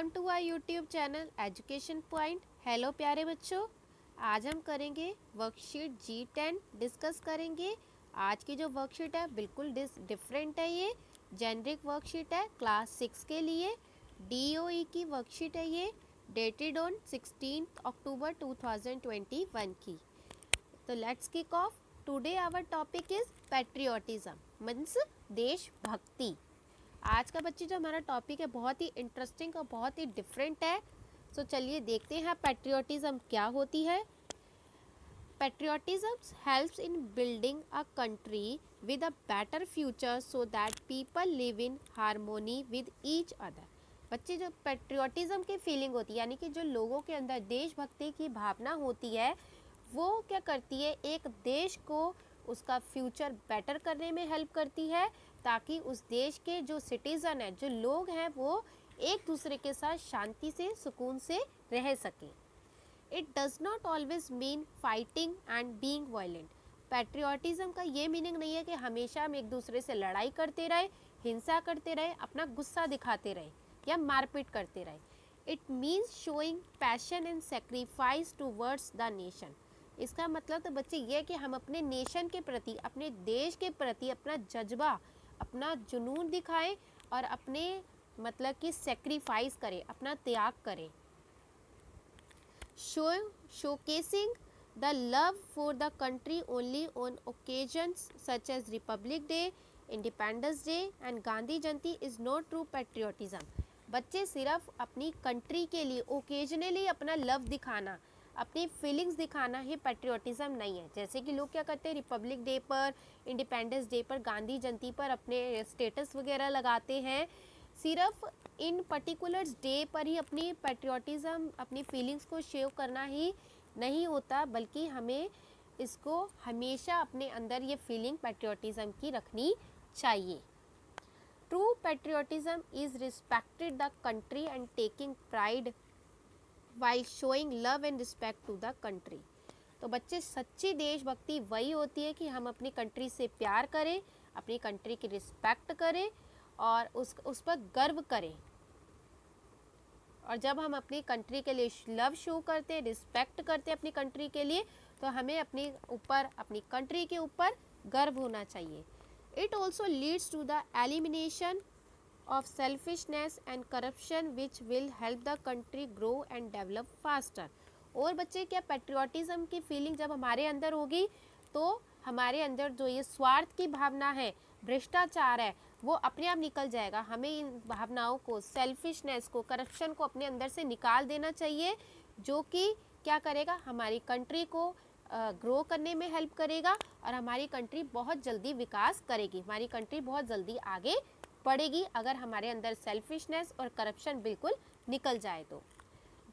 Welcome to our YouTube channel education point. Hello प्यारे बच्चों, आज हम करेंगे वर्कशीट G10 डिस्कस करेंगे। आज की जो वर्कशीट है बिल्कुल डिफरेंट है। ये जेनरिक वर्कशीट है क्लास 6 के लिए। DOE की वर्कशीट है ये, डेटेड ऑन 16 अक्टूबर 2021 की। तो let's kick off. Today our topic is patriotism means देशभक्ति। आज का बच्चे जो हमारा टॉपिक है बहुत ही इंटरेस्टिंग और बहुत ही डिफरेंट है। सो चलिए देखते हैं पैट्रियोटिज्म क्या होती है। Patriotism helps in building a country with a better future so that people live in harmony with each other. बच्चे जो पैट्रियोटिज्म की फीलिंग होती है यानी कि जो लोगों के अंदर देशभक्ति की भावना होती है वो क्या करती है, एक देश को उसका फ्यूचर बेटर करने में हेल्प करती है ताकि उस देश के जो सिटीज़न हैं, जो लोग हैं, वो एक दूसरे के साथ शांति से सुकून से रह सकें। It does not always mean fighting and being violent. Patriotism का ये मीनिंग नहीं है कि हमेशा हम एक दूसरे से लड़ाई करते रहे, हिंसा करते रहे, अपना गुस्सा दिखाते रहे या मारपीट करते रहे। It means showing passion and sacrifice towards the nation. इसका मतलब तो बच्चे ये कि हम अपने नेशन के प्रति, अपने देश के प्रति अपना जज्बा, अपना जुनून दिखाएं और अपने मतलब कि सेक्रीफाइस करें, अपना त्याग करें। Showcasing the love for the country only on occasions such as Republic Day, Independence Day and Gandhi Jayanti is not true patriotism. बच्चे सिर्फ अपनी कंट्री के लिए ओकेजनली अपना लव दिखाना, अपनी फीलिंग्स दिखाना ही पैट्रियोटिज्म नहीं है। जैसे कि लोग क्या करते हैं, रिपब्लिक डे पर, इंडिपेंडेंस डे पर, गांधी जयंती पर अपने स्टेटस वगैरह लगाते हैं। सिर्फ इन पर्टिकुलर डे पर ही अपनी पैट्रियोटिज्म, अपनी फीलिंग्स को शेव करना ही नहीं होता, बल्कि हमें इसको हमेशा अपने अंदर ये फीलिंग पैट्रियोटिज्म की रखनी चाहिए। True patriotism is respected the country and taking pride while showing love and respect to the country। तो बच्चे सच्ची देशभक्ति वही होती है कि हम अपनी कंट्री से प्यार करें, अपनी कंट्री की रिस्पेक्ट करें और उस पर गर्व करें। और जब हम अपनी कंट्री के लिए लव शो करते हैं, रिस्पेक्ट करते हैं अपनी कंट्री के लिए, तो हमें अपने ऊपर, अपनी कंट्री के ऊपर गर्व होना चाहिए। It also leads to the elimination of selfishness and corruption which will help the country grow and develop faster। और बच्चे क्या, पैट्रियोटिज्म की फीलिंग जब हमारे अंदर होगी तो हमारे अंदर जो ये स्वार्थ की भावना है, भ्रष्टाचार है, वो अपने आप निकल जाएगा। हमें इन भावनाओं को, सेल्फिशनेस को, करप्शन को अपने अंदर से निकाल देना चाहिए, जो कि क्या करेगा, हमारी कंट्री को ग्रो करने में हेल्प करेगा और हमारी कंट्री बहुत जल्दी विकास करेगी, हमारी कंट्री बहुत जल्दी आगे पड़ेगी अगर हमारे अंदर सेल्फिशनेस और करप्शन बिल्कुल निकल जाए तो।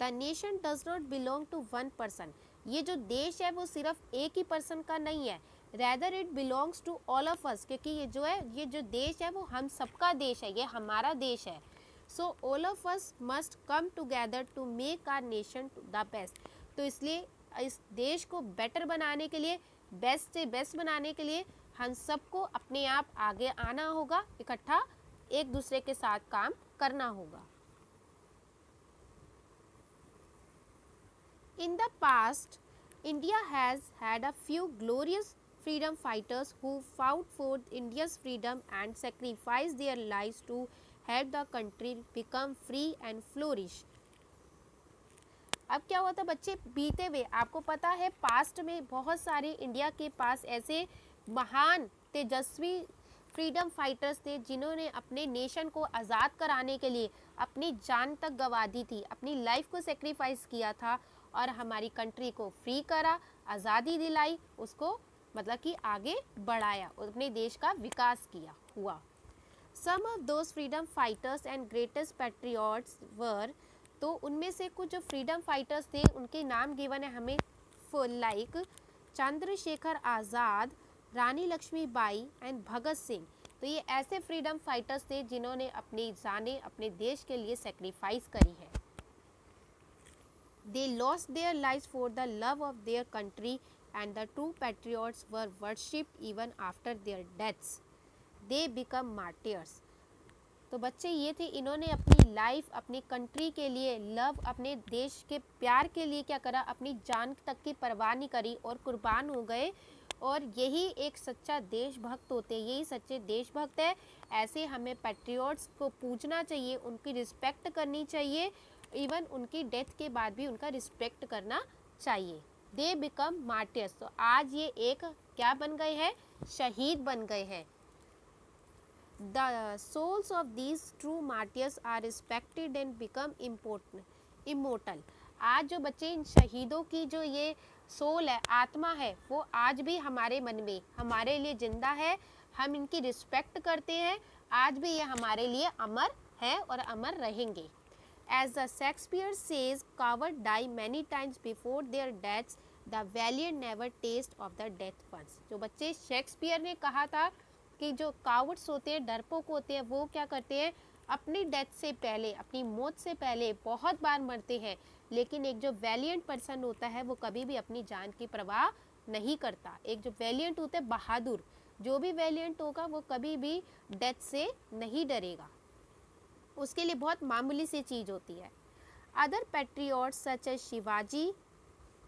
The nation does not belong to one person. ये जो देश है वो सिर्फ एक ही पर्सन का नहीं है, rather it belongs to all of us, क्योंकि ये जो है, ये जो देश है वो हम सबका देश है, ये हमारा देश है। So all of us must come together to make our nation the best. तो इसलिए इस देश को बेटर बनाने के लिए, बेस्ट से बेस्ट बनाने के लिए हम सबको अपने आप आगे आना होगा, इकट्ठा एक दूसरे के साथ काम करना होगा। In the past, India has had a few glorious freedom fighters who fought for India's freedom and sacrificed their lives to help the country become free and flourish। अब क्या होता बच्चे, बीते हुए आपको पता है पास्ट में बहुत सारे इंडिया के पास ऐसे महान तेजस्वी फ्रीडम फाइटर्स थे जिन्होंने अपने नेशन को आज़ाद कराने के लिए अपनी जान तक गंवा दी थी, अपनी लाइफ को सेक्रीफाइस किया था और हमारी कंट्री को फ्री करा, आज़ादी दिलाई, उसको मतलब कि आगे बढ़ाया, अपने देश का विकास किया हुआ। Some of those freedom fighters and greatest patriots were, तो उनमें से कुछ जो फ्रीडम फाइटर्स थे उनके नाम गिवन है हमें, लाइक चंद्रशेखर आज़ाद, रानी लक्ष्मीबाई एंड भगत सिंह। तो ये ऐसे फ्रीडम फाइटर्स थे जिन्होंने अपनी जानें अपने देश के लिए सेक्रीफाइस करी है। They lost their lives for the love of their country and the true patriots were worshipped even after their deaths. They become martyrs. तो बच्चे ये थे, इन्होंने अपनी लाइफ अपनी कंट्री के लिए लव, अपने देश के प्यार के लिए क्या करा, अपनी जान तक की परवाह नहीं करी और कुर्बान हो गए। और यही एक सच्चा देशभक्त होते हैं, यही सच्चे देशभक्त है। ऐसे हमें पैट्रियट्स को पूजना चाहिए, उनकी रिस्पेक्ट करनी चाहिए, इवन उनकी डेथ के बाद भी उनका रिस्पेक्ट करना चाहिए। दे बिकम मार्टियर्स, तो आज ये एक क्या बन गए हैं, शहीद बन गए हैं। The souls of these true martyrs are respected and become immortal. आज जो बच्चे इन शहीदों की जो ये सोल है, आत्मा है, वो आज भी हमारे मन में हमारे लिए जिंदा है। हम इनकी रिस्पेक्ट करते हैं, आज भी ये हमारे लिए अमर है और अमर रहेंगे। As the Shakespeare says, cowards die many times before their deaths, the valiant never taste of the death once. जो बच्चे शेक्सपियर ने कहा था कि जो कावर्ड्स होते हैं, डरपोक होते हैं, वो क्या करते हैं, अपनी डेथ से पहले, अपनी मौत से पहले बहुत बार मरते हैं, लेकिन एक जो वैलियंट पर्सन होता है वो कभी भी अपनी जान की परवाह नहीं करता। एक जो वैलियंट होता है, बहादुर, जो भी वैलियंट होगा वो कभी भी डेथ से नहीं डरेगा, उसके लिए बहुत मामूली सी चीज़ होती है। Other patriots such as Shivaji,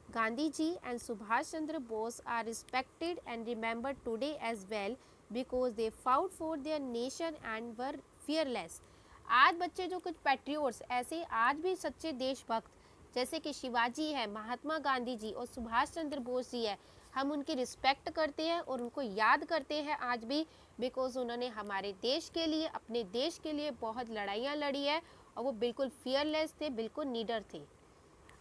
Gandhi ji and Subhash Chandra Bose are respected and remembered today as well because they fought for their nation and were fearless. आज बच्चे जो कुछ पैट्रियट्स ऐसे आज भी सच्चे देशभक्त जैसे कि शिवाजी है, महात्मा गांधी जी और सुभाष चंद्र बोस जी है, हम उनकी रिस्पेक्ट करते हैं और उनको याद करते हैं आज भी, बिकॉज उन्होंने हमारे देश के लिए, अपने देश के लिए बहुत लड़ाइयाँ लड़ी है और वो बिल्कुल फियरलेस थे, बिल्कुल नीडर थे।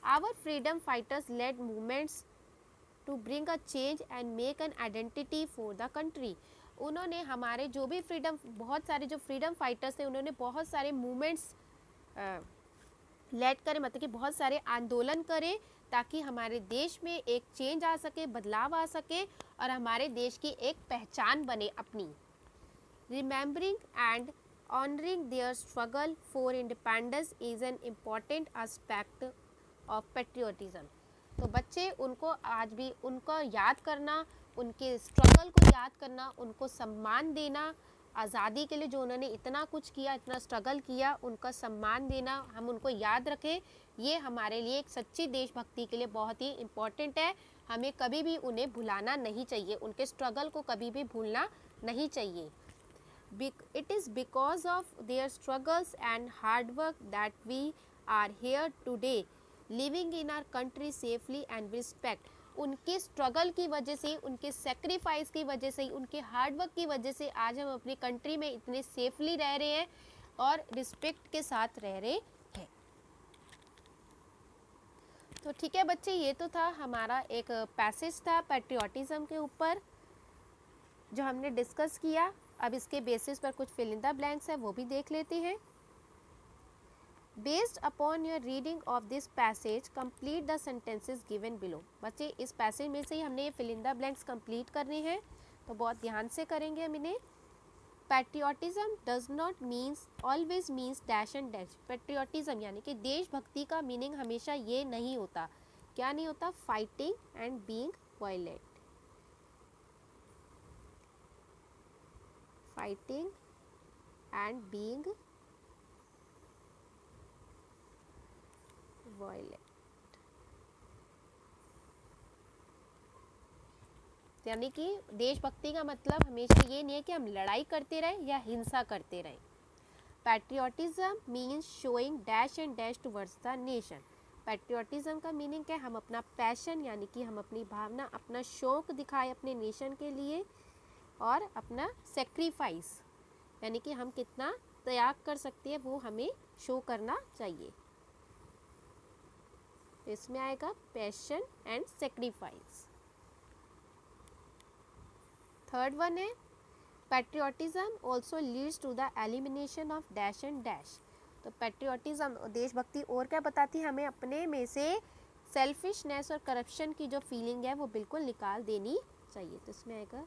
Our freedom fighters led movements to bring a change and make an identity for the country. उन्होंने हमारे जो भी फ्रीडम, बहुत सारे जो फ्रीडम फाइटर्स थे, उन्होंने बहुत सारे मूवमेंट्स लेड करे, मतलब कि बहुत सारे आंदोलन करे ताकि हमारे देश में एक चेंज आ सके, बदलाव आ सके और हमारे देश की एक पहचान बने अपनी। Remembering and honoring their struggle for independence is an important aspect of patriotism. तो बच्चे उनको आज भी उनको याद करना, उनके स्ट्रगल को याद करना, उनको सम्मान देना, आज़ादी के लिए जो उन्होंने इतना कुछ किया, इतना स्ट्रगल किया, उनका सम्मान देना, हम उनको याद रखें, ये हमारे लिए एक सच्ची देशभक्ति के लिए बहुत ही इम्पोर्टेंट है। हमें कभी भी उन्हें भुलाना नहीं चाहिए, उनके स्ट्रगल को कभी भी भूलना नहीं चाहिए। It is because of their struggles and hard work that we are here today, living in our country safely and respect. उनके स्ट्रगल की वजह से, उनके सेक्रीफाइस की वजह से, उनके हार्डवर्क की वजह से आज हम अपनी कंट्री में इतने सेफली रह रहे हैं और रिस्पेक्ट के साथ रह रहे हैं। तो ठीक है बच्चे, ये तो था हमारा एक पैसेज था पैट्रियोटिज्म के ऊपर जो हमने डिस्कस किया। अब इसके बेसिस पर कुछ फिल इन द ब्लैंक्स है, वो भी देख लेते हैं। Based upon your reading of this passage, complete the sentences given below. बच्चे इस पैसेज में से ही हमने ये fill in the blanks complete करने हैं, तो बहुत ध्यान से करेंगे हम इन्हें। Patriotism does not means always means dash and dash. Patriotism यानी कि देशभक्ति का मीनिंग हमेशा ये नहीं होता, क्या नहीं होता, fighting and being violent. Fighting and being violent, यानी कि देशभक्ति का मतलब हमेशा ये नहीं है कि हम लड़ाई करते रहें या हिंसा करते रहें। Patriotism means showing dash and dash towards the nation. Patriotism का मीनिंग क्या है, हम अपना पैशन यानी कि हम अपनी भावना, अपना शौक दिखाएं अपने नेशन के लिए, और अपना सेक्रीफाइस यानी कि हम कितना त्याग कर सकते हैं वो हमें शो करना चाहिए। इसमें आएगा passion and sacrifice. Third one है patriotism also leads to the elimination of dash and dash. तो पैट्रियोटिज्म देशभक्ति और क्या बताती है, हमें अपने में से सेल्फिशनेस और करप्शन की जो फीलिंग है वो बिल्कुल निकाल देनी चाहिए। तो इसमें आएगा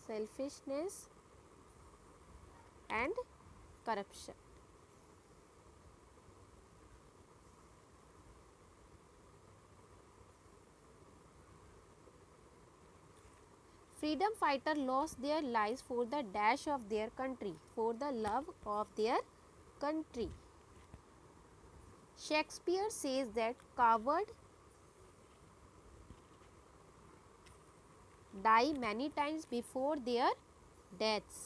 selfishness and corruption. freedom fighter lost their lives for the dash of their country, for the love of their country. Shakespeare says that coward die many times before their deaths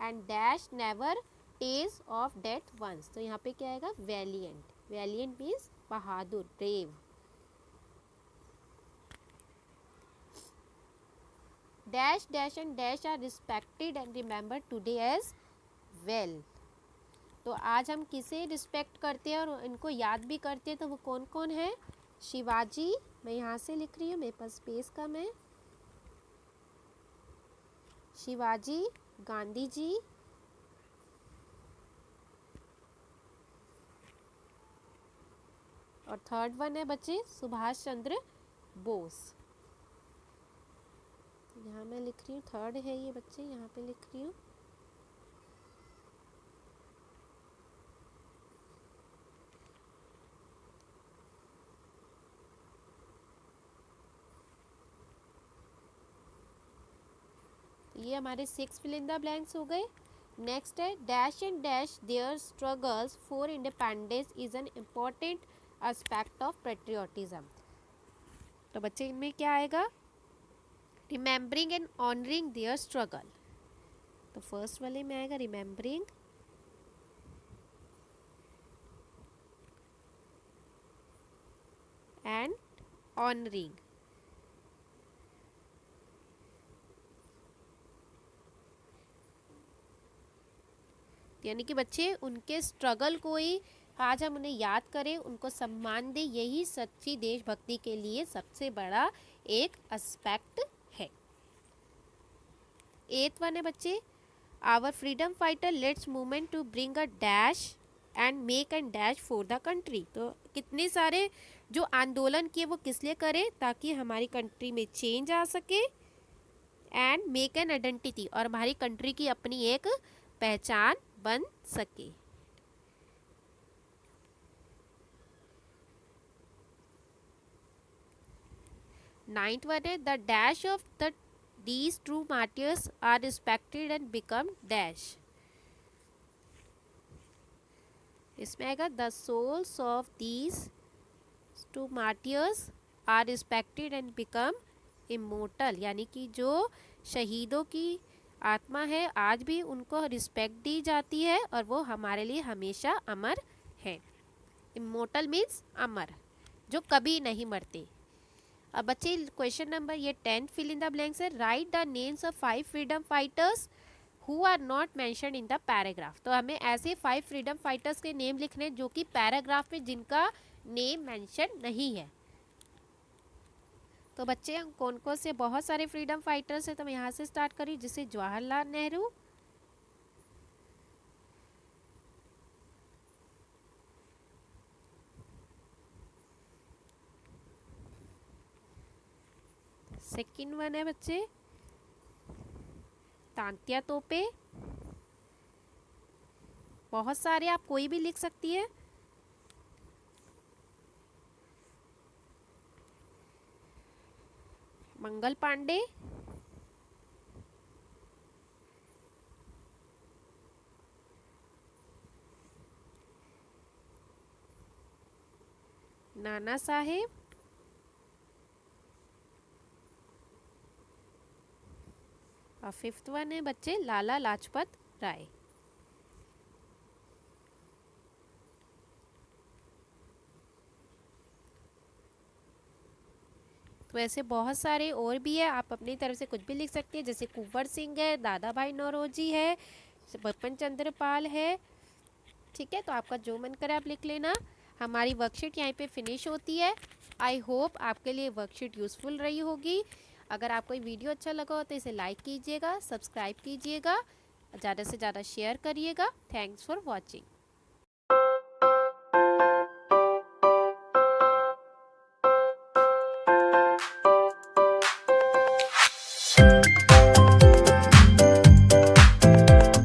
and dash never taste of death once. तो यहाँ पे क्या आएगा? valiant. Valiant means Bahadur, brave. Dash, dash and dash are respected and remembered today as well. तो आज हम किसे respect करते हैं और इनको याद भी करते हैं, तो वो कौन कौन है? शिवाजी, मैं यहाँ से लिख रही हूँ, मेरे पास स्पेस कम है, शिवाजी, गांधी जी, और थर्ड वन है बच्चे सुभाष चंद्र बोस। यहाँ मैं लिख रही हूँ थर्ड है ये बच्चे, यहाँ पे लिख रही हूँ। ये हमारे 6 फिल इन द ब्लैंक्स हो गए। नेक्स्ट है dash and dash there struggles for independence is an important aspect of patriotism. तो बच्चे इनमें क्या आएगा? Remembering and honouring their struggle. तो फर्स्ट वाले में आएगा रिमेंबरिंग एंड ऑनरिंग। यानी कि बच्चे उनके स्ट्रगल को ही आज हम उन्हें याद करें, उनको सम्मान दें, यही सच्ची देशभक्ति के लिए सबसे बड़ा एक एस्पेक्ट है। 8th वन है बच्चे our freedom fighter let's movement to bring a dash and make and dash for the country. तो कितने सारे जो आंदोलन किए वो किस लिए करें? ताकि हमारी कंट्री में चेंज आ सके, एंड मेक एन आइडेंटिटी, और हमारी कंट्री की अपनी एक पहचान बन सके। नाइन्थ वन है the dash of the these true martyrs are respected and become dash। इसमें आएगा the souls of these true martyrs are respected and become immortal। यानी कि जो शहीदों की आत्मा है आज भी उनको रिस्पेक्ट दी जाती है और वो हमारे लिए हमेशा अमर है। इमोर्टल मीन्स अमर, जो कभी नहीं मरते। अब बच्चे क्वेश्चन नंबर ये 10 फिल इन द ब्लैंक्स है। Write the names of 5 freedom fighters who are not mentioned in the paragraph. तो हमें ऐसे 5 फ्रीडम फाइटर्स के नेम लिखने जो कि पैराग्राफ में जिनका नेम मेंशन नहीं है। तो बच्चे कौन कौन से बहुत सारे फ्रीडम फाइटर्स हैं, तो मैं यहाँ से स्टार्ट करी, जैसे जवाहरलाल नेहरू, सेकंड वन है बच्चे तांत्या तोपे, बहुत सारे आप कोई भी लिख सकती है। मंगल पांडे, नाना साहेब, और फिफ्थ वन है बच्चे लाला लाजपत राय। तो ऐसे बहुत सारे और भी है, आप अपनी तरफ से कुछ भी लिख सकते हैं, जैसे कुंवर सिंह है, दादा भाई नौरोजी है, बपन चंद्र पाल है। ठीक है, तो आपका जो मन करे आप लिख लेना। हमारी वर्कशीट यहाँ पे फिनिश होती है। आई होप आपके लिए वर्कशीट यूज़फुल रही होगी। अगर आपको ये वीडियो अच्छा लगा हो तो इसे लाइक कीजिएगा, सब्सक्राइब कीजिएगा, ज़्यादा से ज़्यादा शेयर करिएगा। Thanks for watching.